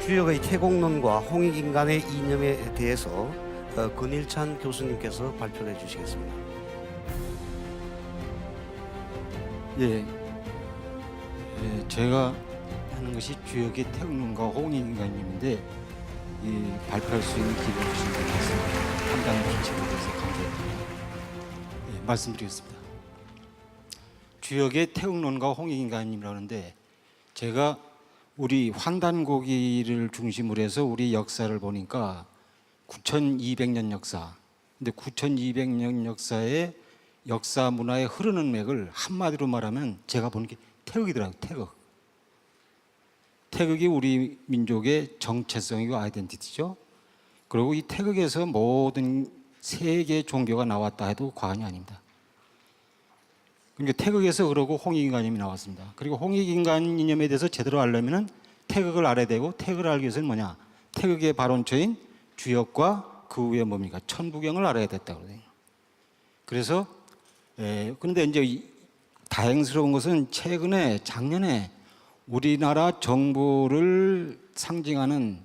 주역의 태공론과 홍익인간의 이념에 대해서 권일찬 교수님께서 발표를 해주시겠습니다. 예, 제가 하는 것이 주역의 태공론과 홍익인간님인데 발표할 수 있는 기회를 주신 것 같습니다. 판단 기체에 대해서 감사드립니다. 말씀드리겠습니다. 주역의 태공론과 홍익인간님이라고 하는데, 제가 우리 환단고기를 중심으로 해서 우리 역사를 보니까 9200년 역사, 근데 9200년 역사의 역사 문화의 흐르는 맥을 한마디로 말하면 제가 보는 게 태극이더라고요. 태극이 우리 민족의 정체성이고 아이덴티티죠. 그리고 이 태극에서 모든 세계 종교가 나왔다 해도 과언이 아닙니다. 그러니까 태극에서 그러고 홍익인간님이 나왔습니다. 그리고 홍익인간 이념에 대해서 제대로 알려면은 태극을 알아야 되고, 태극을 알기 위해서는 뭐냐? 태극의 발원처인 주역과 그 후에 뭡니까? 천부경을 알아야 됐다고 그래요. 그래서 그런데 이제 다행스러운 것은 작년에 우리나라 정부를 상징하는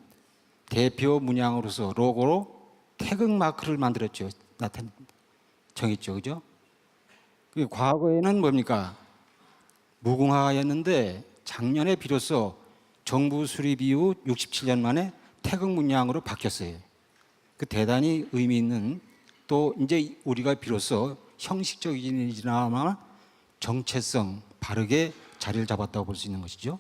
대표 문양으로서 로고로 태극 마크를 만들었죠. 정했죠, 그죠? 과거에는 뭡니까? 무궁화였는데 작년에 비로소 정부 수립 이후 67년 만에 태극 문양으로 바뀌었어요. 그 대단히 의미 있는, 또 이제 우리가 비로소 형식적이지나마 정체성 바르게 자리를 잡았다고 볼 수 있는 것이죠.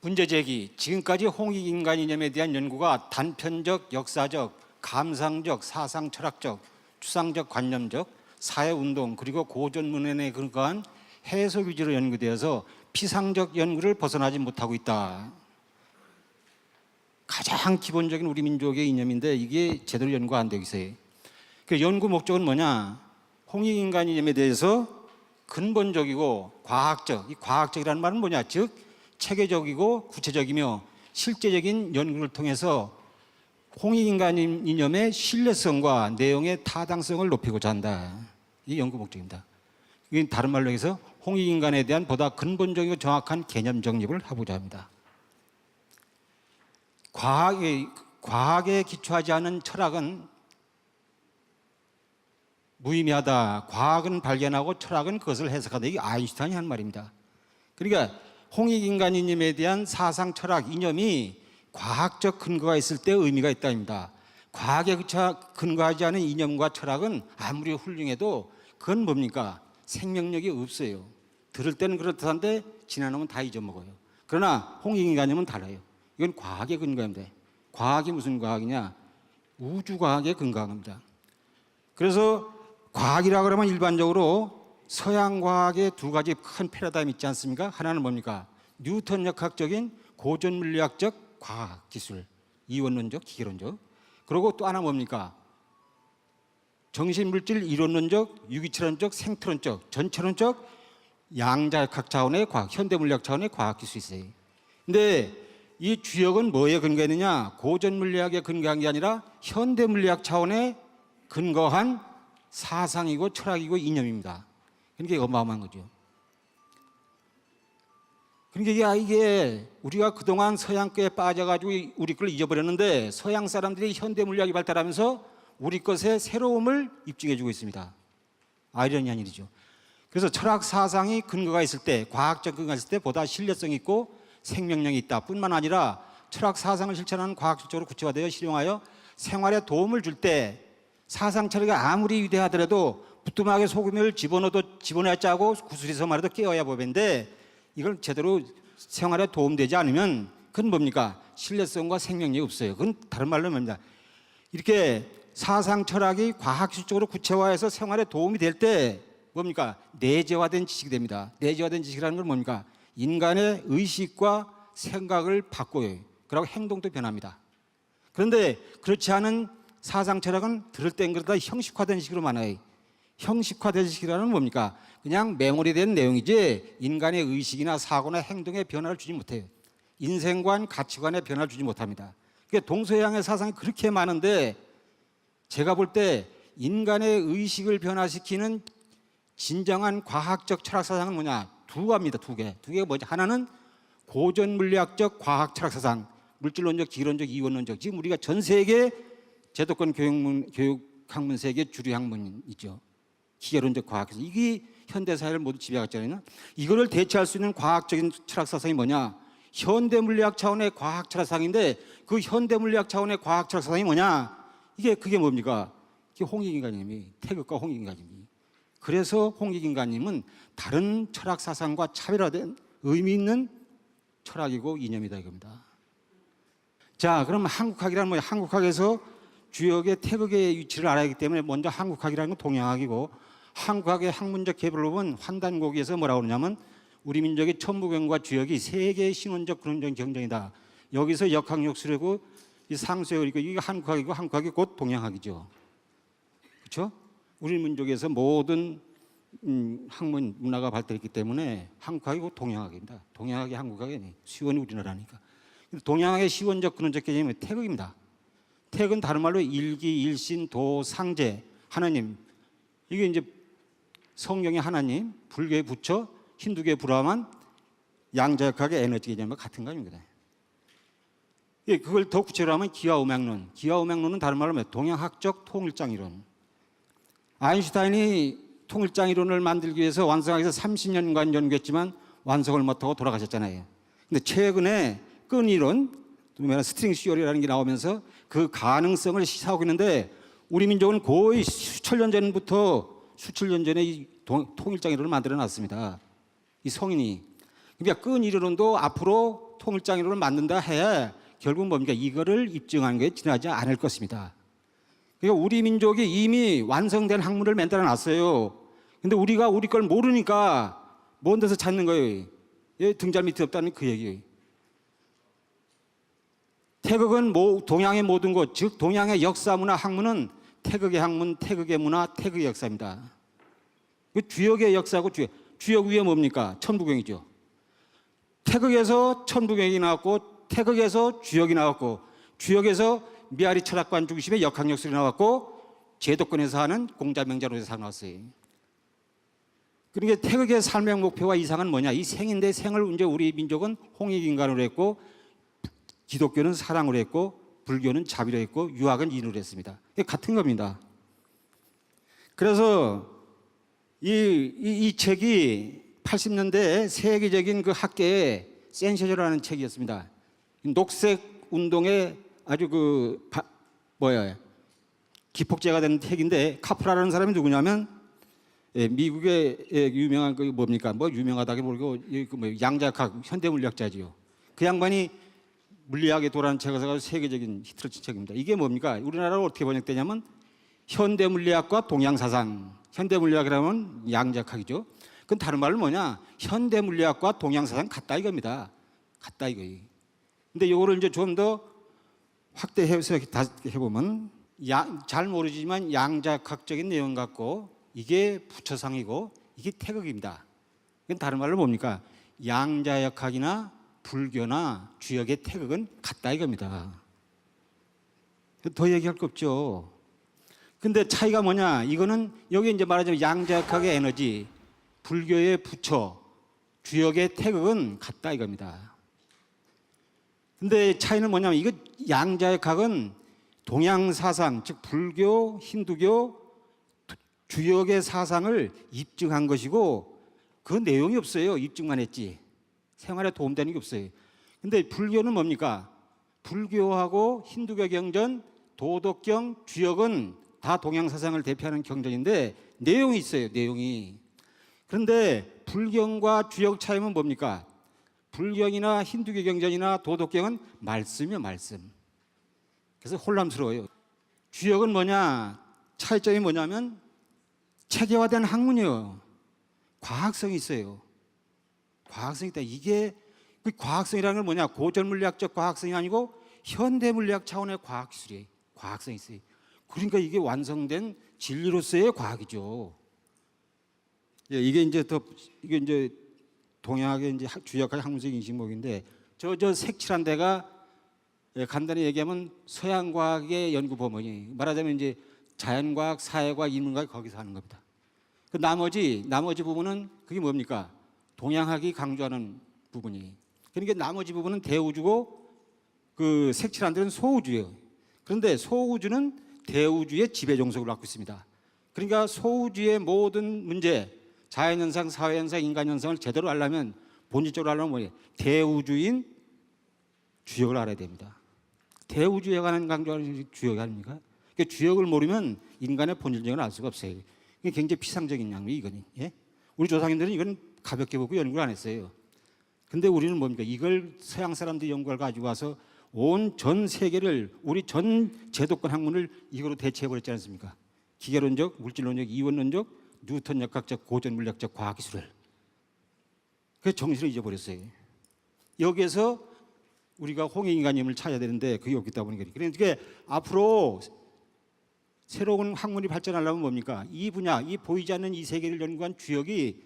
문제 제기. 지금까지 홍익인간 이념에 대한 연구가 단편적, 역사적, 감상적, 사상 철학적, 추상적, 관념적, 사회운동, 그리고 고전문헌에 근거한 해석 위주로 연구되어서 피상적 연구를 벗어나지 못하고 있다. 가장 기본적인 우리 민족의 이념인데 이게 제대로 연구가 안 되고 있어요. 그 연구 목적은 뭐냐? 홍익인간 이념에 대해서 근본적이고 과학적, 이 과학적이라는 말은 뭐냐? 즉 체계적이고 구체적이며 실제적인 연구를 통해서 홍익인간 이념의 신뢰성과 내용의 타당성을 높이고자 한다. 이게 연구 목적입니다. 이게 다른 말로 해서 홍익인간에 대한 보다 근본적이고 정확한 개념 정립을 하고자 합니다. 과학에 기초하지 않은 철학은 무의미하다. 과학은 발견하고 철학은 그것을 해석하다. 이게 아인슈타인이 한 말입니다. 그러니까 홍익인간 이념에 대한 사상, 철학, 이념이 과학적 근거가 있을 때 의미가 있다입니다. 과학에 근거하지 않은 이념과 철학은 아무리 훌륭해도 그건 뭡니까? 생명력이 없어요. 들을 때는 그렇다는데 지나면 다 잊어먹어요. 그러나 홍익인간이념은 달라요. 이건 과학에 근거합니다. 과학이 무슨 과학이냐? 우주과학에 근거한 겁니다. 그래서 과학이라 그러면 일반적으로 서양 과학의 두 가지 큰 패러다임이 있지 않습니까? 하나는 뭡니까? 뉴턴 역학적인 고전 물리학적 과학 기술, 이원론적, 기계론적. 그리고 또 하나 뭡니까? 정신물질 이론론적, 유기체론적, 생태론적, 전체론적, 양자역학 차원의 과학, 현대물리학 차원의 과학 기술이 있어요. 근데 이 주역은 뭐에 근거했느냐? 고전 물리학에 근거한 게 아니라 현대물리학 차원에 근거한 사상이고 철학이고 이념입니다. 그러니까 어마어마한 거죠. 그러니까 이게 우리가 그동안 서양교에 빠져가지고 우리 걸 잊어버렸는데 서양 사람들이 현대 물리학이 발달하면서 우리 것의 새로움을 입증해주고 있습니다. 아이러니한 일이죠. 그래서 철학 사상이 근거가 있을 때, 과학적 근거가 있을 때 보다 신뢰성이 있고 생명력이 있다 뿐만 아니라 철학 사상을 실천하는 과학적으로 구체화되어 실용하여 생활에 도움을 줄 때 사상 철학이 아무리 위대하더라도 부뚜막에 소금을 집어넣어야 짜고 구슬에서 말해도 깨어야 법인데 이걸 제대로 생활에 도움되지 않으면 그건 뭡니까? 신뢰성과 생명력이 없어요. 그건 다른 말로 뭡니다? 이렇게 사상 철학이 과학적으로 구체화해서 생활에 도움이 될 때 뭡니까? 내재화된 지식이 됩니다. 내재화된 지식이라는 건 뭡니까? 인간의 의식과 생각을 바꿔요. 그리고 행동도 변합니다. 그런데 그렇지 않은 사상 철학은 들을 땐 그러다 형식화된 식으로 많아요. 형식화된 식이라는 뭡니까? 그냥 맹월이된 내용이지 인간의 의식이나 사고나 행동에 변화를 주지 못해요. 인생관, 가치관에 변화를 주지 못합니다. 그러니까 동서양의 사상이 그렇게 많은데 제가 볼 때 인간의 의식을 변화시키는 진정한 과학적 철학 사상은 뭐냐? 두 개입니다. 두 개가 뭐지? 하나는 고전 물리학적 과학 철학 사상, 물질론적, 기론적, 이원론적. 지금 우리가 전 세계 제도권 교육 학문 세계 주류 학문이죠. 기계론적 과학. 이게 현대 사회를 모두 지배하잖아요. 이거를 대체할 수 있는 과학적인 철학 사상이 뭐냐? 현대 물리학 차원의 과학 철학 사상인데 그 현대 물리학 차원의 과학 철학 사상이 뭐냐? 그게 뭡니까? 이게 홍익인간님이 태극과 홍익인간님이. 그래서 홍익인간님은 다른 철학 사상과 차별화된 의미 있는 철학이고 이념이다 이겁니다. 자, 그럼 한국학이란 뭐야? 한국학에서 주역의 태극의 위치를 알아야 하기 때문에 먼저 한국학이라는 건 동양학이고, 한국학의 학문적 개별로 보면 환단고기에서 뭐라고 그러냐면 우리 민족의 천부경과 주역이 세계의 신원적 근원적 경쟁이다. 여기서 역학역술이고 이 상수에 그리고 이게 한국학이고 한국학이 곧 동양학이죠. 그렇죠? 우리 민족에서 모든 학문 문화가 발달했기 때문에 한국학이 곧 동양학입니다. 동양학이 한국학이 시원이 우리나라니까. 동양학의 시원적 근원적 개념은 태극입니다. 태극은 다른 말로 일기, 일신, 도, 상제, 하나님. 이게 이제 성경의 하나님, 불교의 부처, 힌두교의 브라만, 양자역학의 에너지 개념과 같은 거 아닙니다. 그걸 더 구체로 하면 기하음양론. 기하음양론은 다른 말로 동양학적 통일장이론. 아인슈타인이 통일장이론을 만들기 위해서 완성하기 위해서 30년간 연구했지만 완성을 못하고 돌아가셨잖아요. 근데 최근에 끈이론, 스트링 시어리라는 게 나오면서 그 가능성을 시사하고 있는데 우리 민족은 거의 수천 년 전에 이 통일장이론을 만들어 놨습니다. 이 성인이. 그러니까 끈이론도 앞으로 통일장이론을 만든다 해 결국 뭡니까? 이거를 입증하는 게 지나지 않을 것입니다. 그러니까 우리 민족이 이미 완성된 학문을 만들어 놨어요. 근데 우리가 우리 걸 모르니까 먼 데서 찾는 거예요. 등잔 밑에 없다는 그 얘기예요. 태극은 동양의 모든 것, 즉 동양의 역사, 문화, 학문은 태극의 학문, 태극의 문화, 태극의 역사입니다. 주역의 역사고 주역 위에 뭡니까? 천부경이죠. 태극에서 천부경이 나왔고 태극에서 주역이 나왔고 주역에서 미아리 철학관 중심의 역학역술이 나왔고 제도권에서 하는 공자명자론에서 나왔어요. 그러니까 태극의 삶의 목표와 이상은 뭐냐? 이 생인데 생을 이제 우리 민족은 홍익인간으로 했고 기독교는 사랑으로 했고 불교는 자비로 했고 유학은 인으로 했습니다. 같은 겁니다. 그래서 이 책이 80년대 세계적인 그 학계의 센세이션이라는 책이었습니다. 녹색 운동의 아주 기폭제가 된 책인데 카프라라는 사람이 누구냐면 미국의 유명한 그 뭡니까? 유명하다기 모르고 양자학 현대물리학자지요. 그 양반이 물리학에 도라는 책을 써가지고 세계적인 히트를 친 책입니다. 이게 뭡니까? 우리나라로 어떻게 번역되냐면 현대물리학과 동양사상. 현대물리학이라면 양자학이죠. 그건 다른 말로 뭐냐? 현대물리학과 동양사상 같다 이겁니다. 같다 이거예요. 근데 이거를 이제 좀 더 확대해서 해보면 잘 모르지만 양자학적인 내용 갖고 이게 부처상이고 이게 태극입니다. 이건 다른 말로 뭡니까? 양자역학이나 불교나 주역의 태극은 같다 이겁니다. 더 얘기할 거 없죠. 근데 차이가 뭐냐? 이거는 여기 이제 말하자면 양자역학의 에너지, 불교의 부처, 주역의 태극은 같다 이겁니다. 근데 차이는 뭐냐면 이거 양자역학은 동양 사상, 즉 불교, 힌두교, 주역의 사상을 입증한 것이고 그 내용이 없어요. 입증만 했지. 생활에 도움되는 게 없어요. 근데 불교는 뭡니까? 불교하고 힌두교 경전, 도덕경, 주역은 다 동양 사상을 대표하는 경전인데 내용이 있어요. 내용이. 그런데 불경과 주역 차이는 뭡니까? 불경이나 힌두교 경전이나 도덕경은 말씀이요, 말씀. 그래서 혼란스러워요. 주역은 뭐냐? 차이점이 뭐냐면 체계화된 학문이요. 과학성이 있어요. 과학성이 있다. 이게 그 과학성이라는 건 뭐냐? 고전 물리학적 과학성이 아니고 현대 물리학 차원의 과학기술이에요. 과학성이 있어요. 그러니까 이게 완성된 진리로서의 과학이죠. 이게 이제 동양학의 이제 주역학의 학문적 인식목인데 저 색칠한 데가 간단히 얘기하면 서양 과학의 연구 범위이 말하자면 이제 자연과학, 사회과학, 인문과학 거기서 하는 겁니다. 그 나머지 부분은 그게 뭡니까? 동양학이 강조하는 부분이. 그러니까 나머지 부분은 대우주고 그 색칠한 데는 소우주예요. 그런데 소우주는 대우주의 지배 종속을 갖고 있습니다. 그러니까 소우주의 모든 문제, 자연현상, 사회현상, 인간현상을 제대로 알려면 본질적으로 알려면 뭐예요? 대우주인 주역을 알아야 됩니다. 대우주에 관한 강조하는 주역이 아닙니까? 그러니까 주역을 모르면 인간의 본질적인 알 수가 없어요. 이게 굉장히 피상적인 양이 이거니. 예? 우리 조상님들은 이건 가볍게 보고 연구를 안 했어요. 근데 우리는 뭡니까? 이걸 서양 사람들이 연구를 가지고 와서 온 전 세계를 우리 전 제도권 학문을 이거로 대체해버렸지 않습니까? 기계론적, 물질론적, 이원론적, 뉴턴 역학적, 고전 물리학적 과학기술을. 그 정신을 잊어버렸어요. 여기에서 우리가 홍익인간임을 찾아야 되는데 그게 없기 때문에 그러니까 앞으로 새로운 학문이 발전하려면 뭡니까? 이 분야, 이 보이지 않는 이 세계를 연구한 주역이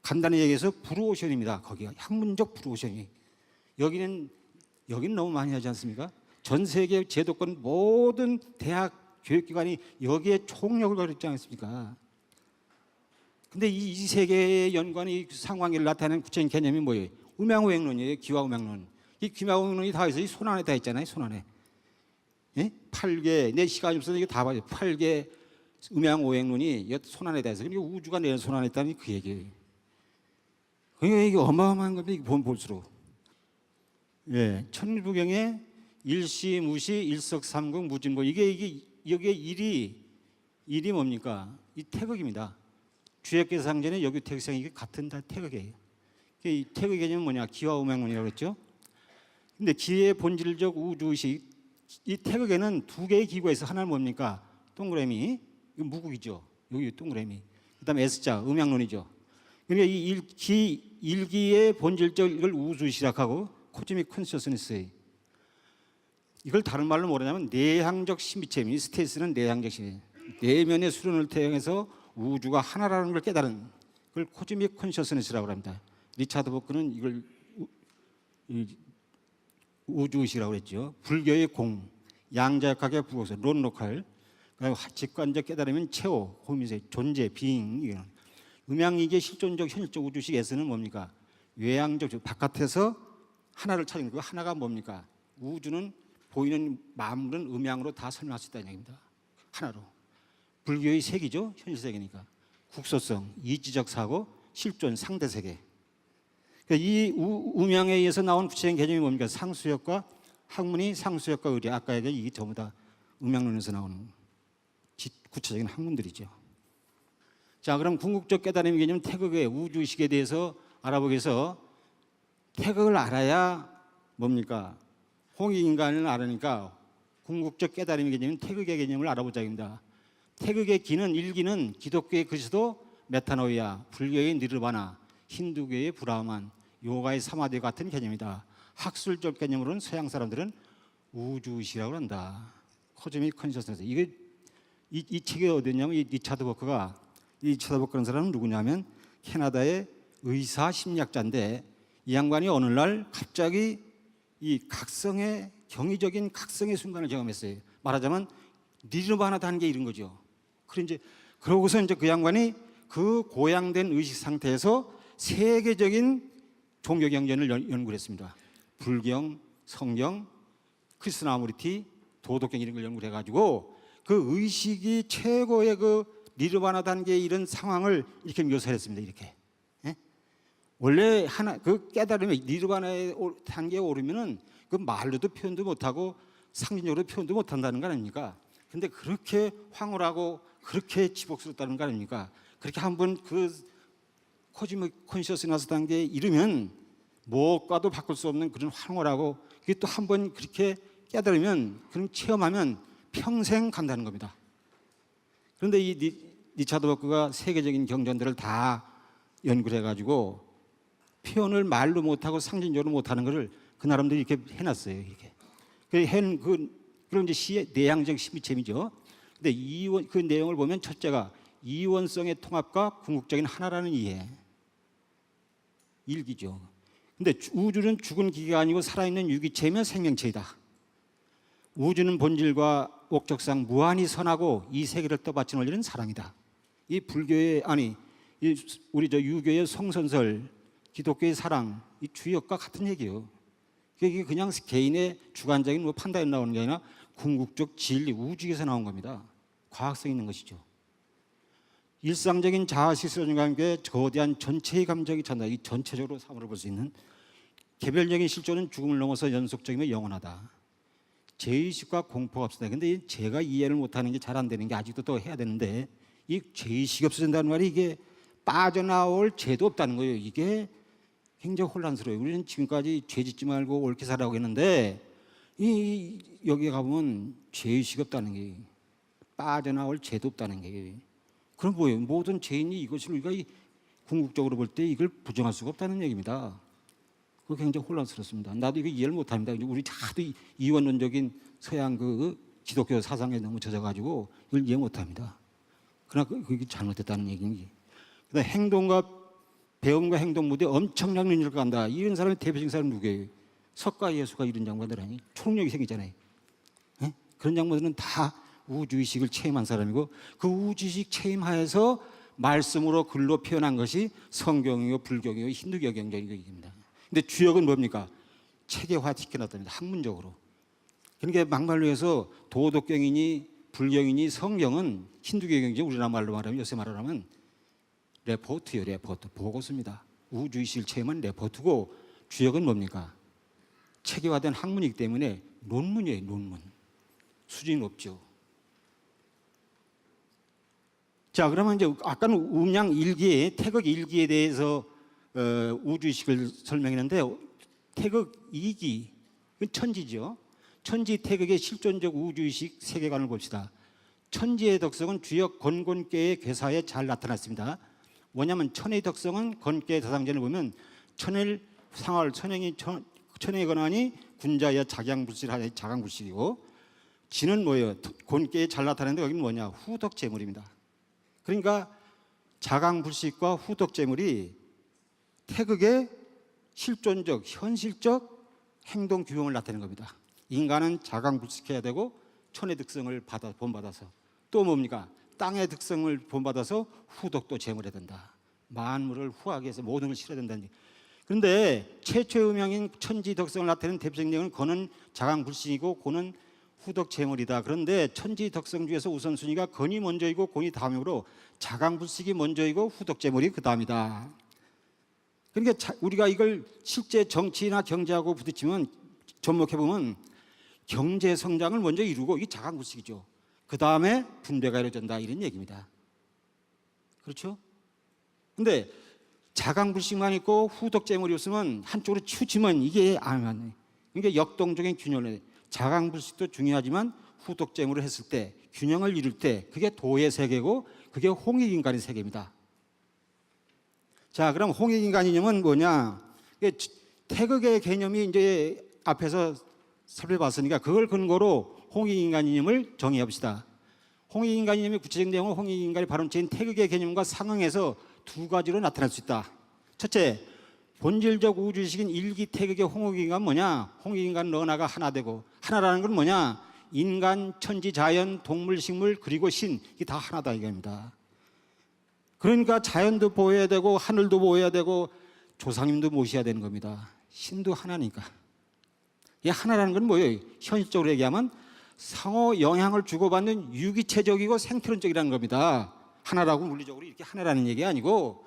간단히 얘기해서 브루오션입니다. 거기가 학문적 브루오션이. 여기는 너무 많이 하지 않습니까? 전 세계 제도권 모든 대학 교육기관이 여기에 총력을 걸었지 않습니까? 근데 이 세계의 연구하는 상황을 나타내는 구체적인 개념이 뭐예요? 음양오행론이에요. 기와음양론. 이 기와음양론이 다 있어요. 손 안에 다 있잖아요. 손 안에. 예? 8개, 내 시간이 없어서 이거 다 봐요. 8개 음양오행론이 손 안에 다 있어요. 그러니까 우주가 내 손 안에 있다니 그 얘기예요. 그러니까 이게 어마어마한 겁니다. 이게 보면 볼수록. 예, 천부경에 일시, 무시, 일석삼국, 무진보 이게 여기에 일이 뭡니까? 이 태극입니다. 주역계상전에 여기 태극상 이게 같은 다 태극이에요. 이 태극 개념은 뭐냐? 기와음양론이라고 했죠. 근데 기의 본질적 우주의식 이 태극에는 두 개의 기구가 있어. 하나는 뭡니까? 동그라미. 이거 무국이죠. 여기 동그라미. 그다음에 S자 음양론이죠. 그러니까 이 일기의 본질적 이걸 우주의식하고 코즈믹 컨셔스니스 이걸 다른 말로 뭐냐면 내향적 신비체입니다. 스테이스는 내향적 신비. 내면의 수련을 통해서 우주가 하나라는 걸 깨달은 그걸 코즈믹 컨셔스니스라고 합니다. 리차드 보크는 이걸 우주의식이라고 했죠. 불교의 공, 양자역학의 부호서, 론로칼, 그리고 직관적 깨달으면 체오, 호미세, 존재, 비잉. 이런. 음양이계 실존적 현실적 우주식에서는 뭡니까? 외향적 바깥에서 하나를 찾는 그 하나가 뭡니까? 우주는 보이는 만물은 음양으로 다 설명할 수 있다는 얘기입니다. 하나로. 불교의 세계죠. 현실 세계니까. 국소성, 이지적 사고, 실존, 상대 세계. 그러니까 이 음양에 의해서 나온 구체적인 개념이 뭡니까? 상수역과 학문이 상수역과 의리. 아까 얘기한 이게 전부 다 음양론에서 나오는 구체적인 학문들이죠. 자, 그럼 궁극적 깨달음의 개념 태극의 우주의식에 대해서 알아보기 위해서 태극을 알아야 뭡니까? 홍익인간을 알으니까 궁극적 깨달음의 개념인 태극의 개념을 알아보자입니다. 태극의 기는 일기는 기독교의 그리스도 메타노이아, 불교의 니르바나, 힌두교의 브라만, 요가의 사마디 같은 개념이다. 학술적 개념으로는 서양 사람들은 우주의식이라고 한다. 코즈믹 컨셔스니스. 이게 이 책이 어디냐면 이 리차드 버크라는 사람은 누구냐면 캐나다의 의사 심리학자인데 이 양반이 어느 날 갑자기 이 각성의 경이적인 각성의 순간을 경험했어요. 말하자면 니르바나 단계에 이른 거죠. 그러고서 이제 그 양반이 그 고양된 의식 상태에서 세계적인 종교 경전을 연구를 했습니다. 불경, 성경, 크리스나무리티, 도덕경 이런 걸 연구를 해가지고 그 의식이 최고의 그 니르바나 단계에 이른 상황을 이렇게 묘사했습니다. 이렇게. 예? 원래 그 깨달음이 니르바나의 단계에 오르면은 그 말로도 표현도 못하고 상징적으로 표현도 못한다는 거 아닙니까? 근데 그렇게 황홀하고 그렇게 지복스럽다는 거 아닙니까? 그렇게 한번 그 코즈믹 컨셔스너스 단계에 이르면 무엇과도 바꿀 수 없는 그런 황홀하고 그게 또 한번 그렇게 깨달으면 그런 체험하면 평생 간다는 겁니다. 그런데 이 리차드 버크가 세계적인 경전들을 다 연구를 해가지고 표현을 말로 못하고 상징적으로 못하는 것을 그 나름대로 이렇게 해놨어요. 이렇게. 그런 이제 시의 내향적 신비체이죠. 근데 그 내용을 보면 첫째가 이원성의 통합과 궁극적인 하나라는 이해. 일기죠. 근데 우주는 죽은 기계가 아니고 살아있는 유기체이며 생명체이다. 우주는 본질과 목적상 무한히 선하고 이 세계를 떠받친 원리는 사랑이다. 이 불교의 우리 유교의 성선설 기독교의 사랑, 이 주역과 같은 얘기예요. 이게 그냥 개인의 주관적인 뭐 판단이 나오는 게 아니라 궁극적 진리, 우주에서 나온 겁니다. 과학성 있는 것이죠. 일상적인 자아 실존과 함께 거대한 전체의 감정이 찬다. 이 전체적으로 사물을 볼 수 있는 개별적인 실존은 죽음을 넘어서 연속적이며 영원하다. 죄의식과 공포가 없다. 근데 제가 이해를 못하는 게 잘 안 되는 게 아직도 또 해야 되는데 이 죄의식이 없어진다는 말이 이게 빠져나올 죄도 없다는 거예요. 이게 굉장히 혼란스러워요. 우리는 지금까지 죄 짓지 말고 옳게 살라고 했는데 여기 가보면 죄의식이 없다는 게 빠져나올 죄도 없다는 게 그럼 뭐예요? 모든 죄인이 이것을 우리가 궁극적으로 볼 때 이걸 부정할 수가 없다는 얘기입니다. 그거 굉장히 혼란스럽습니다. 나도 이거 이해를 못합니다. 우리 다들 이원론적인 서양 그 기독교 사상에 너무 젖어가지고 이걸 이해 못합니다. 그러나 그게 잘못됐다는 얘기니. 그다음 행동과 배움과 행동 모두에 엄청난 능력을 갖는다. 이런 사람의 대표적인 사람은 누구예요? 석가 예수가 이런 장관들아니 초능력이 생기잖아요. 에? 그런 장관들은 다 우주의식을 체험한 사람이고 그 우주의식 체험하에서 말씀으로 글로 표현한 것이 성경이고 불교이고 힌두교 경전입니다. 근데 주역은 뭡니까? 체계화시켜놨답니다. 학문적으로. 그러니까 막말로 해서 도덕경이니 불경이니 성경은 힌두교 경전 우리나라 말로 말하면 요새 말로 하면 레포트요. 레포트. 보고서입니다. 우주의식을 체험한 레포트고 주역은 뭡니까? 체계화된 학문이기 때문에 논문이에요. 논문. 수준이 높죠. 자, 그러면 이제 아까는 음양 일기에 태극 일기에 대해서 우주의식을 설명했는데 태극 2기 천지죠. 천지 태극의 실존적 우주의식 세계관을 봅시다. 천지의 덕성은 주역 건곤계의 괴사에 잘 나타났습니다. 뭐냐면 천의 덕성은 건계의 사상전을 보면 천일 상할 천의 권한이 군자여 작양불실하여 자강불실이고 지는 뭐예요? 곤계에 잘 나타나는데 여기는 뭐냐? 후덕재물입니다. 그러니까 자강불식과 후덕재물이 태극의 실존적, 현실적 행동 규범을 나타내는 겁니다. 인간은 자강불식해야 되고 천의 득성을 본받아서 또 뭡니까? 땅의 득성을 본받아서 후덕도 재물해야 된다. 만물을 후하게 해서 모든 걸 실어야 된다는 얘기. 그런데 최초의 음양인 천지 덕성을 나타내는 대표적인 내용은 건은 자강불식이고 고는 후덕재물이다. 그런데 천지 덕성 중에서 우선순위가 건이 먼저이고 곤이 다음이므로 자강불식이 먼저이고 후덕재물이 그 다음이다. 그러니까 우리가 이걸 실제 정치나 경제하고 부딪히면 접목해보면 경제 성장을 먼저 이루고 이게 자강불식이죠. 그 다음에 분배가 이루어진다 이런 얘기입니다. 그렇죠? 근데 자강불식만 있고 후덕재물이 없으면 한쪽으로 치우치면 이게 안 맞네. 그러니까 역동적인 균형을 자강불식도 중요하지만 후덕재물을 했을 때 균형을 이룰 때 그게 도의 세계고 그게 홍익인간의 세계입니다. 자, 그럼 홍익인간 이념은 뭐냐? 태극의 개념이 이제 앞에서 살펴봤으니까 그걸 근거로 홍익인간 이념을 정의해 봅시다. 홍익인간 이념의 구체적 내용은 홍익인간의 발원체인 태극의 개념과 상응해서 두 가지로 나타날 수 있다. 첫째, 본질적 우주의식인 일기 태극의 홍익인간 뭐냐? 홍익인간 너나가 하나 되고 하나라는 건 뭐냐? 인간, 천지, 자연, 동물, 식물 그리고 신 이게 다 하나다 이겁니다. 그러니까 자연도 보호해야 되고 하늘도 보호해야 되고 조상님도 모셔야 되는 겁니다. 신도 하나니까. 이 하나라는 건 뭐예요? 현실적으로 얘기하면 상호 영향을 주고받는 유기체적이고 생태론적이라는 겁니다. 하나라고 물리적으로 이렇게 하나라는 얘기 아니고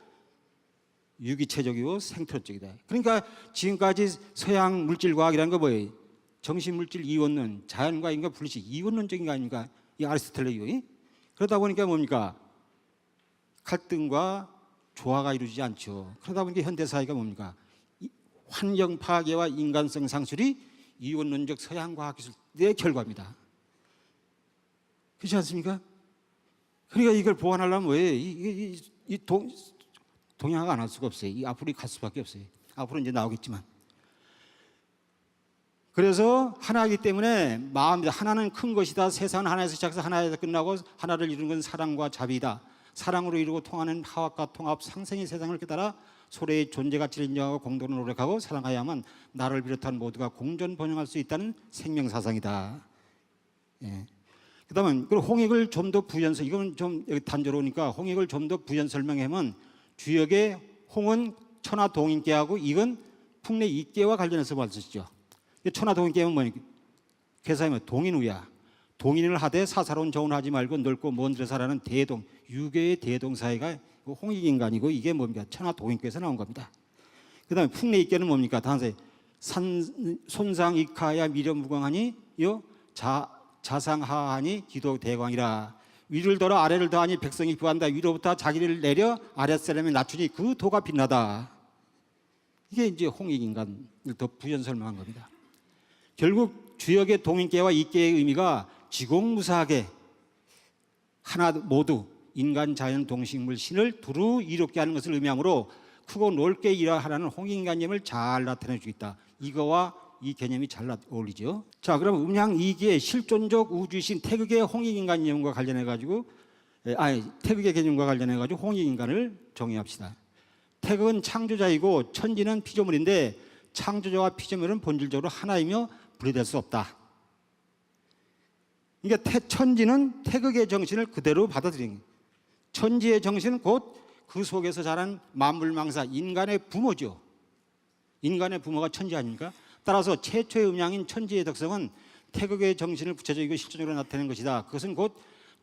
유기체적이고 생태론적이다. 그러니까 지금까지 서양 물질과학이라는 거 뭐예요? 정신물질 이원론, 자연과 인간 분리식 이원론적인 거 아닙니까? 이 아리스토텔레요. 그러다 보니까 뭡니까? 갈등과 조화가 이루어지지 않죠. 그러다 보니까 현대사회가 뭡니까? 환경 파괴와 인간성 상실이 이원론적 서양 과학기술의 결과입니다. 그렇지 않습니까? 그러니까 이걸 보완하려면 뭐예요? 동양화가 안 할 수가 없어요. 이 앞으로 갈 수밖에 없어요. 앞으로 이제 나오겠지만. 그래서 하나이기 때문에 마음 하나는 큰 것이다. 세상은 하나에서 시작해서 하나에서 끝나고 하나를 이루는 건 사랑과 자비이다. 사랑으로 이루고 통하는 화합과 통합, 상생의 세상을 깨달아 소래의 존재 가치를 인정하고 공동으로 노력하고 사랑하야만 나를 비롯한 모두가 공존 번영할 수 있다는 생명 사상이다. 예. 그다음에 홍익을 좀 더 부연 이건 좀 단조로우니까 홍익을 좀 더 부연 설명하면 주역의 홍은 천하동인계하고 이건 풍례이계와 관련해서 말씀이죠. 천하동인계는 뭐니까 개사하면 동인우야. 동인을 하되 사사로운 정운하지 말고 넓고 먼 데서 살아는 대동, 유교의 대동사회가 홍익인간이고 이게 뭡니까? 천하동인계에서 나온 겁니다. 그 다음에 풍례이계는 뭡니까? 단서에 손상익하야 미련무광하니 자상하하니 기도대광이라. 위를 더러 아래를 더하니 백성이 구한다. 위로부터 자기를 내려 아랫사람이 낮추니 그 도가 빛나다. 이게 이제 홍익인간을 더 부연 설명한 겁니다. 결국 주역의 동인계와 이계의 의미가 지공무사하게 하나 모두 인간, 자연, 동식물, 신을 두루 이롭게 하는 것을 의미하므로 크고 넓게 일하라는 홍익인간념을 잘 나타내 주겠다. 이거와 이 개념이 잘 어울리죠. 자, 그럼 음양 2기의 실존적 우주신 태극의 홍익인간념과 관련해 가지고 태극의 개념과 관련해 가지고 홍익인간을 정의합시다. 태극은 창조자이고 천지는 피조물인데 창조자와 피조물은 본질적으로 하나이며 분리될 수 없다. 그러니까 천지는 태극의 정신을 그대로 받아들이는 거예요. 천지의 정신은 곧 그 속에서 자란 만물망사 인간의 부모죠. 인간의 부모가 천지 아닙니까? 따라서 최초의 음양인 천지의 덕성은 태극의 정신을 구체적이고 실존적으로 나타내는 것이다. 그것은 곧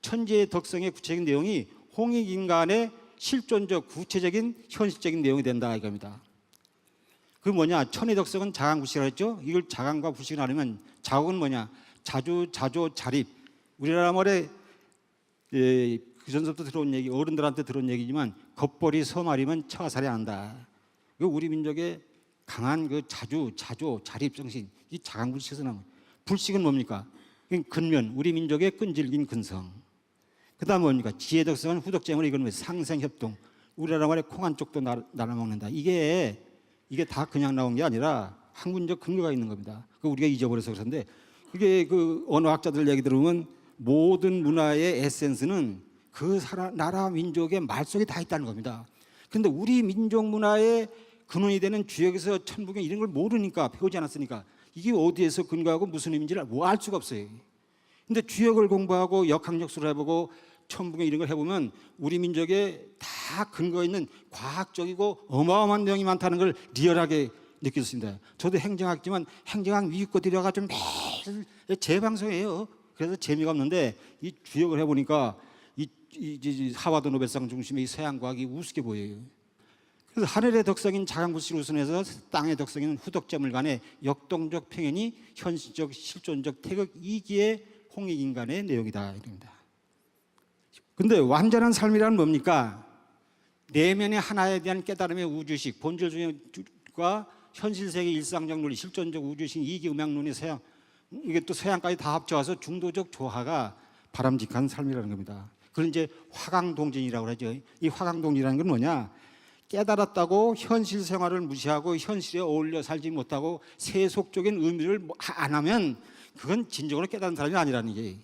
천지의 덕성의 구체적인 내용이 홍익인간의 실존적 구체적인 현실적인 내용이 된다 이겁니다. 그 뭐냐? 천의 덕성은 자강구식이라고 했죠. 이걸 자강과 구식을 나누면 자국은 뭐냐? 자주, 자조, 자립. 우리나라 말에 그 전서부터 들어온 얘기, 어른들한테 들어온 얘기지만 겉벌이 서말이면 처가살이 안다. 우리 민족의 강한 그 자주, 자조, 자립 정신, 이 자강불식에서 나온. 불식은 뭡니까? 근면, 우리 민족의 끈질긴 근성. 그 다음 뭡니까? 지혜 덕성은 후덕재물, 이건 상생협동. 우리나라 말에 콩 한 쪽도 나눠 먹는다. 이게 다 그냥 나온 게 아니라 학문적 근거가 있는 겁니다. 우리가 잊어버려서 그런데 이게 그 언어학자들 얘기 들으면 모든 문화의 에센스는 그 나라 민족의 말 속에 다 있다는 겁니다. 그런데 우리 민족 문화의 근원이 되는 주역에서 천부경 이런 걸 모르니까 배우지 않았으니까 이게 어디에서 근거하고 무슨 의미인지를 알 수가 없어요. 근데 주역을 공부하고 역학력수를 해보고 천부경 이런 걸 해보면 우리 민족에 다 근거 있는 과학적이고 어마어마한 내용이 많다는 걸 리얼하게 느꼈습니다. 저도 행정학지만 행정학 미국 거 들여가지고 매일 재방송해요. 그래서 재미가 없는데 이 주역을 해보니까 이 하와드 노벨상 중심의 이 서양과학이 우습게 보여요. 그래서 하늘의 덕성인 자강구식을 우선해서 땅의 덕성인 후덕재물 간의 역동적 평행이 현실적 실존적 태극 이기의 홍익인간의 내용이다 이럽니다. 근데 완전한 삶이란 뭡니까? 내면의 하나에 대한 깨달음의 우주식, 본질주의과 현실세계 일상적 논리, 실존적 우주식, 이기 음양론이 서양, 이게 또 서양까지 다 합쳐서 중도적 조화가 바람직한 삶이라는 겁니다. 그걸 이제 화강동진이라고 하죠. 이 화강동진이라는 건 뭐냐? 깨달았다고 현실 생활을 무시하고 현실에 어울려 살지 못하고 세속적인 의미를 안 하면 그건 진정으로 깨달은 사람이 아니라는 게.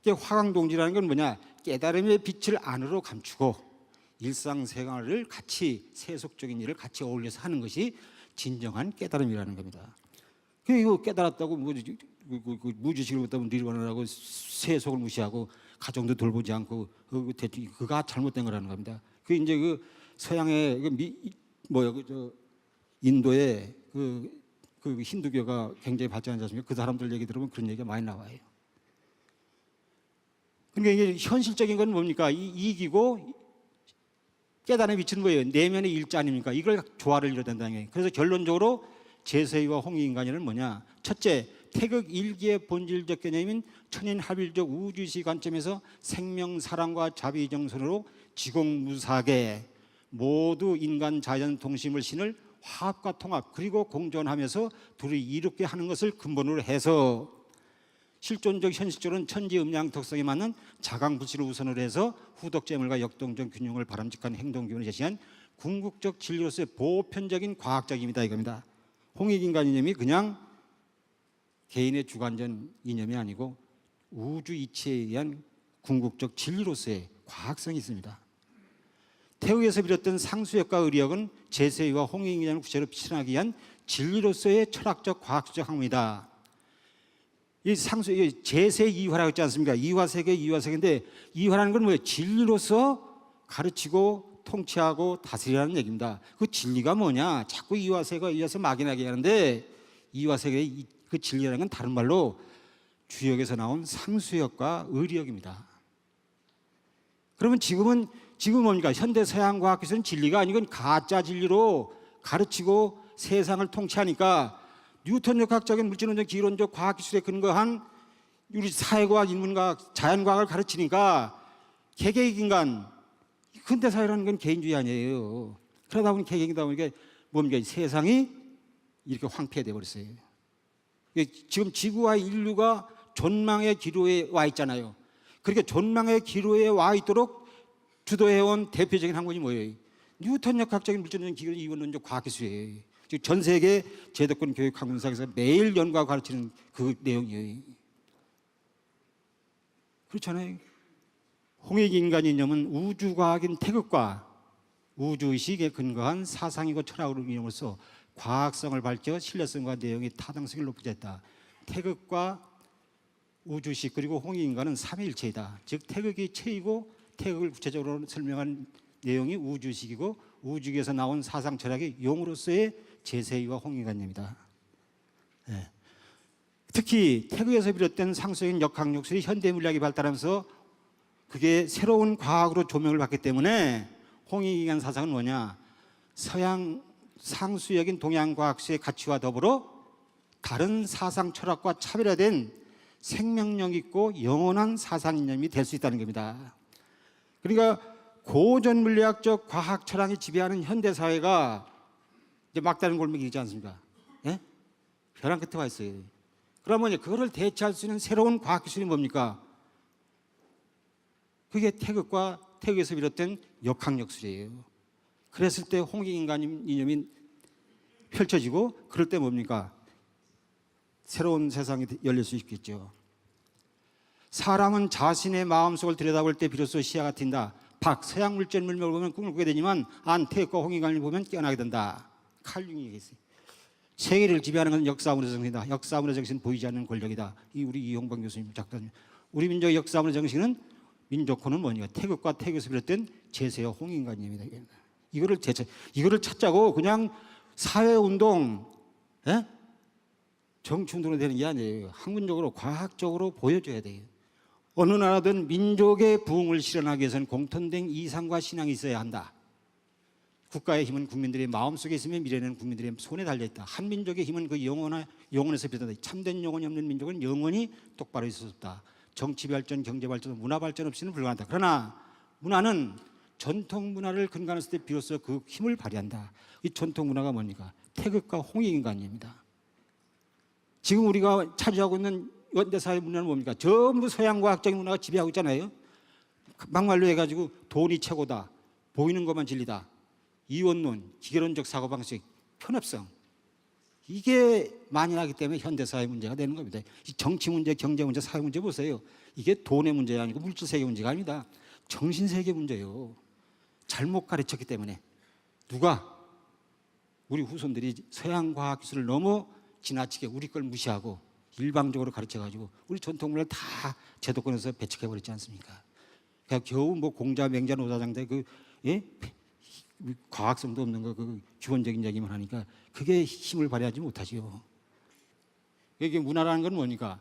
이게 화강동진이라는 건 뭐냐? 깨달음의 빛을 안으로 감추고 일상생활을 같이 세속적인 일을 같이 어울려서 하는 것이 진정한 깨달음이라는 겁니다. 이거 깨달았다고 무주식을 못하면 니르바나라고 세속을 무시하고 가정도 돌보지 않고 대충 그가 잘못된 거라는 겁니다. 그 이제 그 서양의 인도의 그 힌두교가 굉장히 발전하지 않습니까? 그 사람들 얘기 들으면 그런 얘기가 많이 나와요. 그러니까 이게 현실적인 건 뭡니까? 이기고 깨달음에 비치는 거예요. 내면의 일자 아닙니까? 이걸 조화를 이뤄야 된다는 거예요. 그래서 결론적으로 제세의와 홍익인간이는 뭐냐? 첫째, 태극 일기의 본질적 개념인 천인합일적 우주시 관점에서 생명, 사랑과 자비, 정선으로 지공무사하게 모두 인간, 자연, 동식물, 신을 화합과 통합 그리고 공존하면서 둘이 이롭게 하는 것을 근본으로 해서 실존적 현실적으로는 천지 음양 덕성에 맞는 자강불신을 우선으로 해서 후덕재물과 역동적 균형을 바람직한 행동기본을 제시한 궁극적 진리로서의 보편적인 과학적意味다 이겁니다. 홍익인간 이념이 그냥 개인의 주관적 이념이 아니고 우주 이치에 의한 궁극적 진리로서의 과학성이 있습니다. 태우에서 비롯된 상수역과 의리역은 제세의와 홍익인간을 구체로 비춰나기 위한 진리로서의 철학적 과학적 학문이다. 이 제세 이화라고 했지 않습니까? 이화세계, 이화세계인데 이화라는 건 뭐예요? 진리로서 가르치고 통치하고 다스리라는 얘기입니다. 그 진리가 뭐냐? 자꾸 이와 세가 이어서 막연하게 하는데 이와 세의 그 진리라는 건 다른 말로 주역에서 나온 상수역과 의리역입니다. 그러면 지금 뭡니까? 현대 서양 과학기술은 진리가 아니고 가짜 진리로 가르치고 세상을 통치하니까 뉴턴 역학적인 물질론적 기론적 과학기술에 근거한 우리 사회과학, 인문과학, 자연과학을 가르치니까 개개인간 근대 사회라는 건 개인주의 아니에요. 그러다 보니 개개인이다 보니까 뭡니까? 세상이 이렇게 황폐돼 버렸어요. 지금 지구와 인류가 존망의 기로에 와 있잖아요. 그렇게 존망의 기로에 와 있도록 주도해온 대표적인 학문이 뭐예요? 뉴턴 역학적인 물질론적 기론 이원론적 과학기술이에요. 즉 전 세계 제도권 교육 학문사에서 매일 연구하고 가르치는 그 내용이에요. 그렇잖아요. 홍익인간 이념은 우주과학인 태극과 우주의식에 근거한 사상이고 철학으로 이념으로써 과학성을 밝혀 신뢰성과 내용의 타당성을 높이자 했다. 태극과 우주의식 그리고 홍익인간은 삼위일체이다. 즉 태극이 체이고 태극을 구체적으로 설명한 내용이 우주의식이고 우주에서 나온 사상 철학의 용으로서의 제세이와 홍익인간입니다. 네. 특히 태극에서 비롯된 상수적인 역학력술이 현대 물리학이 발달하면서 그게 새로운 과학으로 조명을 받기 때문에 홍익인간 사상은 뭐냐? 서양 상수역인 동양 과학수의 가치와 더불어 다른 사상 철학과 차별화된 생명력 있고 영원한 사상 이념이 될 수 있다는 겁니다. 그러니까 고전 물리학적 과학 철학이 지배하는 현대 사회가 이제 막다른 골목이지 않습니까? 예? 벼랑 끝에 와 있어요. 그러면 그거를 대체할 수 있는 새로운 과학 기술이 뭡니까? 그게 태극과 태극에서 비롯된 역학력술이에요. 그랬을 때 홍익인간 이념이 펼쳐지고 그럴 때 뭡니까? 새로운 세상이 열릴 수 있겠죠. 사람은 자신의 마음속을 들여다볼 때 비로소 시야가 튄다. 서양 물질 물명을 보면 꿈을 꾸게 되지만 태극과 홍익인간을 보면 깨어나게 된다. 칼 융이 얘기했어요. 세계를 지배하는 것은 역사문의 정신이다. 역사문의 정신은 보이지 않는 권력이다. 이 우리 이홍범 교수님 작가님. 우리 민족의 역사문의 정신은 민족호는 뭐냐? 태극과 태극에서 비롯된 제세와 홍익인간입니다. 이거를 찾자고 그냥 사회운동, 예? 정치운동으로 되는 게 아니에요. 학문적으로 과학적으로 보여줘야 돼요. 어느 나라든 민족의 부흥을 실현하기 위해서는 공통된 이상과 신앙이 있어야 한다. 국가의 힘은 국민들의 마음속에 있으며 미래는 국민들의 손에 달려있다. 한 민족의 힘은 그 영혼에서 비롯된다. 참된 영혼이 없는 민족은 영원히 똑바로 있을 수 없다. 정치 발전, 경제 발전, 문화 발전 없이는 불가능하다. 그러나 문화는 전통 문화를 근간으로 했을 때 비로소 그 힘을 발휘한다. 이 전통 문화가 뭡니까? 태극과 홍익인간입니다. 지금 우리가 차지하고 있는 현대사회 문화는 뭡니까? 전부 서양 과학적인 문화가 지배하고 있잖아요. 막말로 해가지고 돈이 최고다. 보이는 것만 진리다. 이원론, 기계론적 사고방식, 편협성. 이게 만연하기 때문에 현대사회 문제가 되는 겁니다. 이 정치 문제, 경제 문제, 사회 문제 보세요. 이게 돈의 문제가 아니고 물질세계 문제가 아닙니다. 정신세계 문제예요. 잘못 가르쳤기 때문에. 누가? 우리 후손들이 서양 과학기술을 너무 지나치게 우리 걸 무시하고 일방적으로 가르쳐가지고 우리 전통문화를 다 제도권에서 배척해버렸지 않습니까? 그냥 겨우 뭐 공자, 맹자, 노자장대 과학성도 없는 거 그 기본적인 얘기만 하니까 그게 힘을 발휘하지 못하지요. 이게 문화라는 건 뭐니까?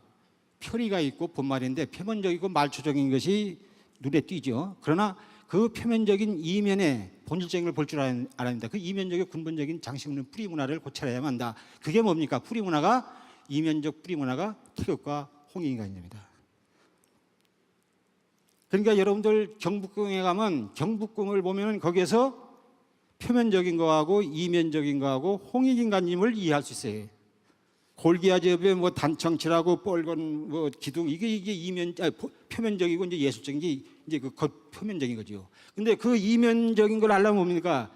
표리가 있고 본말인데 표면적이고 말초적인 것이 눈에 띄죠. 그러나 그 표면적인 이면에 본질적인 걸 볼 줄 알아야 합니다. 그 이면적인 근본적인 장식문은 뿌리 문화를 고찰해야만 한다. 그게 뭡니까? 뿌리 문화가 이면적 뿌리 문화가 태극과 홍익인간입니다. 그러니까 여러분들 경북궁에 가면 경북궁을 보면 거기에서 표면적인 거하고 이면적인 거하고 홍익인간님을 이해할 수 있어요. 골기야제업에 뭐 단청칠하고 뻘건 뭐 기둥 이게 표면적이고 이제 예술적인 게 이제 그 겉표면적인 거죠. 근데 그 이면적인 걸 알려면 뭡니까?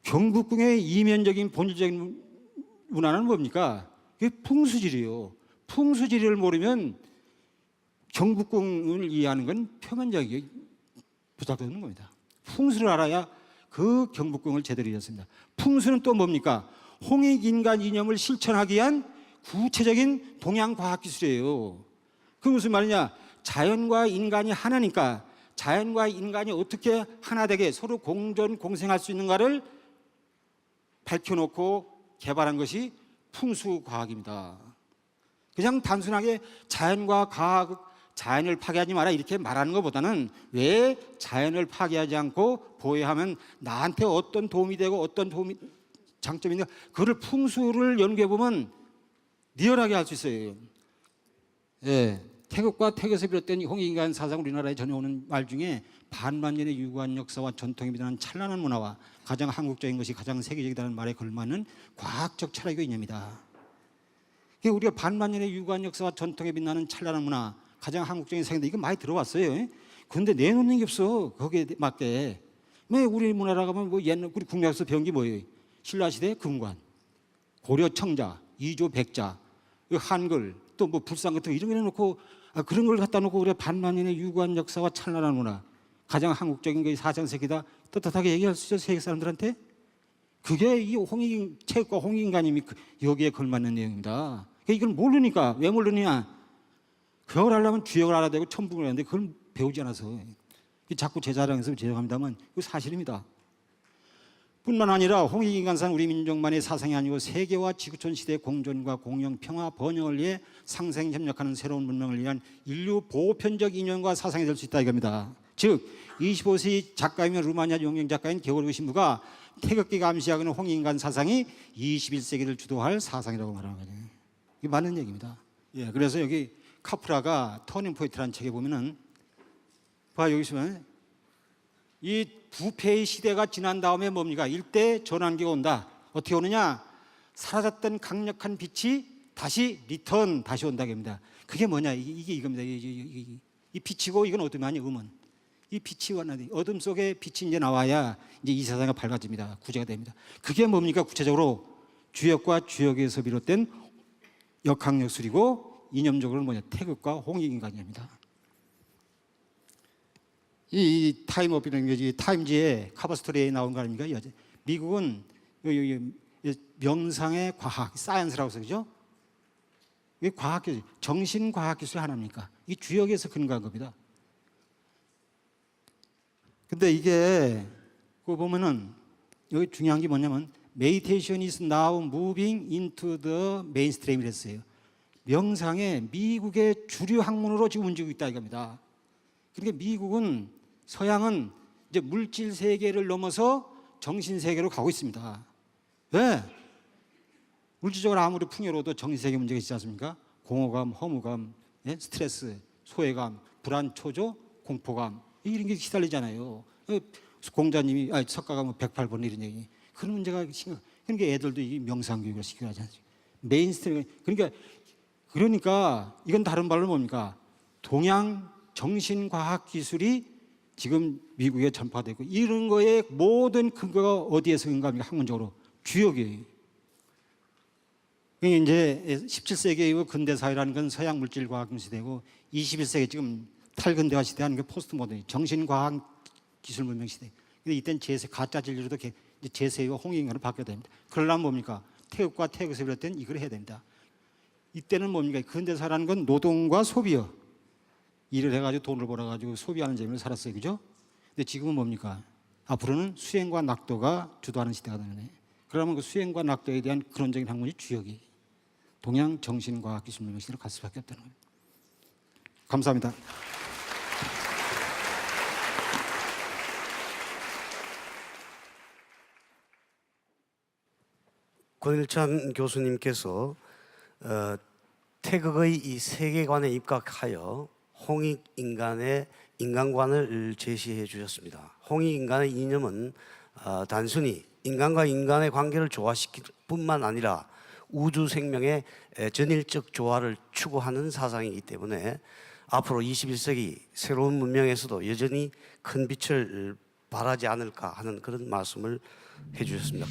경북궁의 이면적인 본질적인 문화는 뭡니까? 그게 풍수지리요. 풍수지리를 모르면 경북궁을 이해하는 건 표면적이게 부탁되는 겁니다. 풍수를 알아야 그 경북궁을 제대로 이해했습니다. 풍수는 또 뭡니까? 홍익인간 이념을 실천하기 위한 구체적인 동양 과학기술이에요. 그 무슨 말이냐? 자연과 인간이 하나니까 자연과 인간이 어떻게 하나 되게 서로 공존 공생할 수 있는가를 밝혀놓고 개발한 것이 풍수과학입니다. 그냥 단순하게 자연과 과학, 자연을 파괴하지 마라 이렇게 말하는 것보다는 왜 자연을 파괴하지 않고 보호하면 나한테 어떤 도움이 되고 어떤 장점이 있는가, 그걸 풍수를 연구해 보면 리얼하게 할 수 있어요. 예, 태극과 태극에서 비롯된 홍익인간 사상, 우리나라에 전해오는 말 중에 반만년의 유구한 역사와 전통에 빛나는 찬란한 문화와 가장 한국적인 것이 가장 세계적이라는 말에 걸맞는 과학적 철학의 이념이다. 우리가 반만년의 유구한 역사와 전통에 빛나는 찬란한 문화, 가장 한국적인 생각인데 이거 많이 들어봤어요. 그런데 내놓는 게 없어. 거기에 맞게. 왜 우리 문화라고 하면 뭐 옛날 우리 국내에서 배운 게 뭐예요? 신라시대 금관, 고려 청자, 이조 백자, 한글, 또 뭐 불상 같은 거 이런 거 해놓고 그런 걸 갖다 놓고 그래 반만년의 유구한 역사와 찬란한 문화, 가장 한국적인 게 사전세계다 떳떳하게 얘기할 수 있어 세계 사람들한테? 그게 이 체육과 홍익인간님이 여기에 걸맞는 내용입니다. 이걸 모르니까 왜 모르느냐? 그걸 하려면 주역을 알아야 되고 천북을 해야 되는데 그걸 배우지 않아서 자꾸 제 자랑해서 죄송합니다만 이거 사실입니다. 뿐만 아니라 홍익인간사는 우리 민족만의 사상이 아니고 세계와 지구촌 시대의 공존과 공영, 평화, 번영을 위해 상생 협력하는 새로운 문명을 위한 인류 보편적 인연과 사상이 될 수 있다 이겁니다. 즉 25세기 작가이며 루마니아 용영 작가인 게오르그 신부가 태극기 감시하고는 홍익인간 사상이 21세기를 주도할 사상이라고 말하는 거죠. 이게 맞는 얘기입니다. 예, 그래서 여기 카프라가 터닝 포인트라는 책에 보면은 봐, 여기 있으면 이 부패의 시대가 지난 다음에 뭡니까? 일대 전환기가 온다. 어떻게 오느냐? 사라졌던 강력한 빛이 다시 다시 온다 겁니다. 그게 뭐냐? 이게 이겁니다. 이 빛이고 이건 어둠이 아니 음은. 이 빛이 왔나 어둠 속에 빛이 이제 나와야 이제 이 세상이 밝아집니다. 구제가 됩니다. 그게 뭡니까? 구체적으로 주역과 주역에서 비롯된 역학역술이고 이념적으로는 뭐냐? 태극과 홍익인간입니다. 이 타임업이라는 게 타임지의 카버스토리에 나온 거 아닙니까? 미국은 명상의 과학, 사이언스라고 써죠. 이게 과학기술, 정신과학기술 하나입니까? 이 주역에서 근거한 겁니다. 근데 이게 그거 보면은 여기 중요한 게 뭐냐면 Meditation is now moving into the mainstream이랬어요. 명상에 미국의 주류 학문으로 지금 움직이고 있다 이겁니다. 그러니까 미국은 서양은 이제 물질 세계를 넘어서 정신 세계로 가고 있습니다. 왜? 물질적으로 아무리 풍요로워도 정신 세계 문제가 있지 않습니까? 공허감, 허무감, 스트레스, 소외감, 불안, 초조, 공포감 이런 게 시달리잖아요. 공자님이 석가가 뭐 108번 이런 얘기. 그런 문제가 심각. 그러니까 애들도 이 명상 교육을 시켜야 하지 않습니까? 메인스트림. 그러니까 이건 다른 말로 뭡니까? 동양 정신과학 기술이 지금 미국에 전파되고 이런 거에 모든 근거가 어디에서 근거합니까? 학문적으로 주역이에요. 이제 17세기 이후 근대 사회라는 건 서양 물질과학 시대고 21세기 지금 탈근대화 시대하는 게 포스트 모던 정신과학 기술 문명 시대. 근데 이때는 가짜 진리로도 제세와 홍익인간으로 바뀌어야 됩니다. 그러려면 뭡니까? 태극과 태극에서 비롯된 이걸 해야 됩니다. 이때는 뭡니까? 근대 사회라는 건 노동과 소비요. 일을 해가지고 돈을 벌어가지고 소비하는 재미로 살았어요. 그죠? 근데 지금은 뭡니까? 앞으로는 수행과 낙도가 주도하는 시대가 되네. 그러면 그 수행과 낙도에 대한 근원적인 학문이 주역이 동양 정신과학 기술 문명 시대로 갈 수밖에 없다는 거예요. 감사합니다. 권일찬 교수님께서 태극의 이 세계관에 입각하여 홍익인간의 인간관을 제시해 주셨습니다. 홍익인간의 이념은 단순히 인간과 인간의 관계를 조화시킬 뿐만 아니라 우주 생명의 전일적 조화를 추구하는 사상이기 때문에 앞으로 21세기 새로운 문명에서도 여전히 큰 빛을 발하지 않을까 하는 그런 말씀을 해 주셨습니다.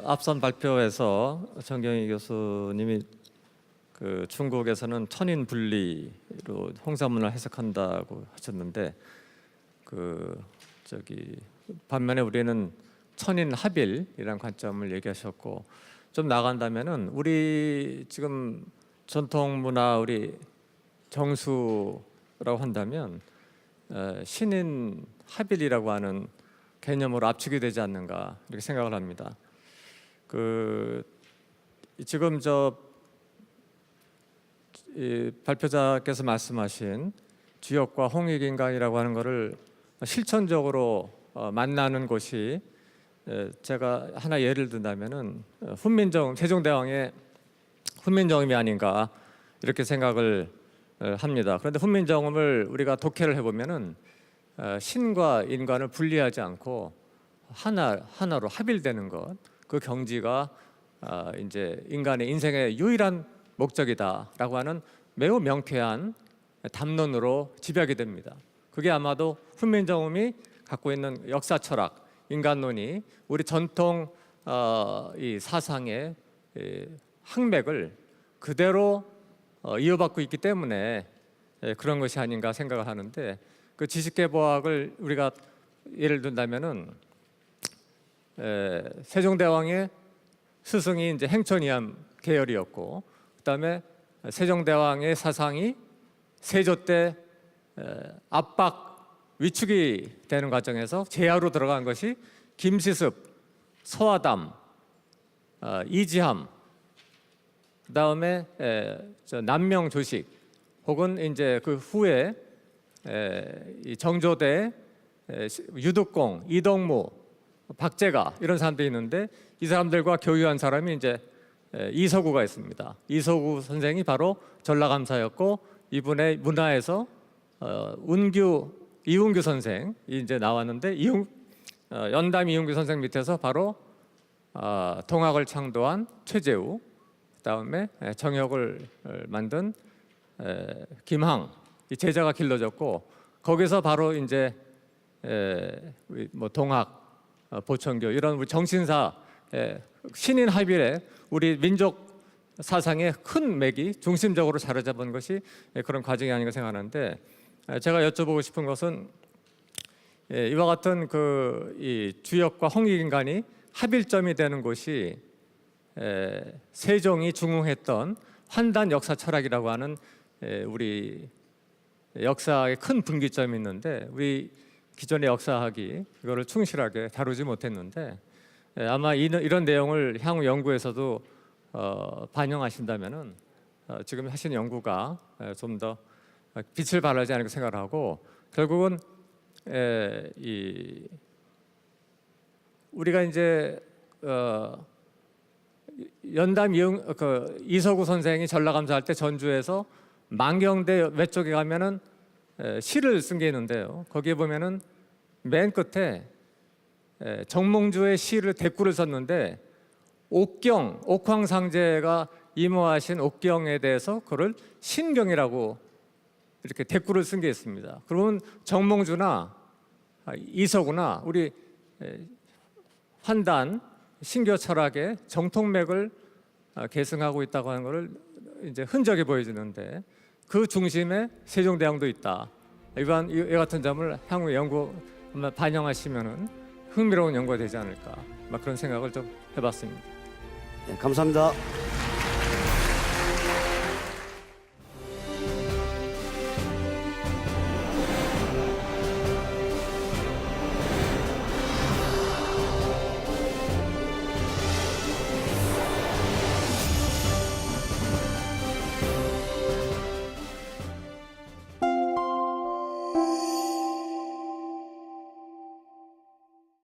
앞선 발표에서 정경희 교수님이 그 중국에서는 천인 분리로 홍사문을 해석한다고 하셨는데 반면에 우리는 천인 합일이라는 관점을 얘기하셨고, 좀 나간다면은 우리 지금 전통 문화 우리 정수라고 한다면 신인 합일이라고 하는 개념으로 압축이 되지 않는가 이렇게 생각을 합니다. 지금 이 발표자께서 말씀하신 주역과 홍익인간이라고 하는 것을 실천적으로 만나는 곳이, 제가 하나 예를 든다면은 세종대왕의 훈민정음이 아닌가 이렇게 생각을 합니다. 그런데 훈민정음을 우리가 독해를 해보면은 신과 인간을 분리하지 않고 하나로 합일되는 것, 그 경지가 이제 인간의 인생의 유일한 목적이다라고 하는 매우 명쾌한 담론으로 집약이 됩니다. 그게 아마도 훈민정음이 갖고 있는 역사 철학, 인간론이 우리 전통 이 사상의 항맥을 그대로 이어받고 있기 때문에 그런 것이 아닌가 생각을 하는데, 그 지식계보학을 우리가 예를 든다면은 세종대왕의 스승이 이제 행천이암 계열이었고, 그다음에 세종대왕의 사상이 세조 때 압박 위축이 되는 과정에서 제하로 들어간 것이 김시습, 서화담, 이지함, 그다음에 남명조식, 혹은 이제 그 후에 이 정조대 유득공, 이덕무, 박제가 이런 사람들이 있는데, 이 사람들과 교유한 사람이 이제 이서구가 있습니다. 이서구 선생이 바로 전라감사였고, 이분의 문화에서 이운규 선생이 이제 나왔는데, 연담 이운규 선생 밑에서 바로 동학을 창도한 최재우, 그다음에 정역을 만든 김항, 이 제자가 길러졌고, 거기서 바로 이제 뭐 동학, 보천교 이런 우리 정신사 신인 합일에 우리 민족 사상의 큰 맥이 중심적으로 자리 잡은 것이 그런 과정이 아닌가 생각하는데, 제가 여쭤보고 싶은 것은 이와 같은 이 주역과 홍익인간이 합일점이 되는 곳이 세종이 중흥했던 환단 역사 철학이라고 하는 우리 역사의 큰 분기점이 있는데, 우리 기존의 역사학이 그거를 충실하게 다루지 못했는데, 아마 이런 내용을 향후 연구에서도 반영하신다면은 지금 하신 연구가 좀 더 빛을 발하지 않을까 생각을 하고, 결국은 우리가 이제 연담 이서구 선생이 전라감사할 때 전주에서 만경대 외쪽에 가면은 시를 쓴 게 있는데요. 거기에 보면은 맨 끝에 정몽주의 시를 대꾸를 썼는데, 옥황상제가 임호하신 옥경에 대해서 그걸 신경이라고 이렇게 대꾸를 쓴 게 있습니다. 그러면 정몽주나 이서구나 우리 환단 신교 철학의 정통맥을 계승하고 있다고 하는 것을 이제 흔적이 보여지는데, 그 중심에 세종대왕도 있다. 이 같은 점을 향후 연구 반영하시면은 흥미로운 연구가 되지 않을까, 그런 생각을 좀 해봤습니다. 네, 감사합니다.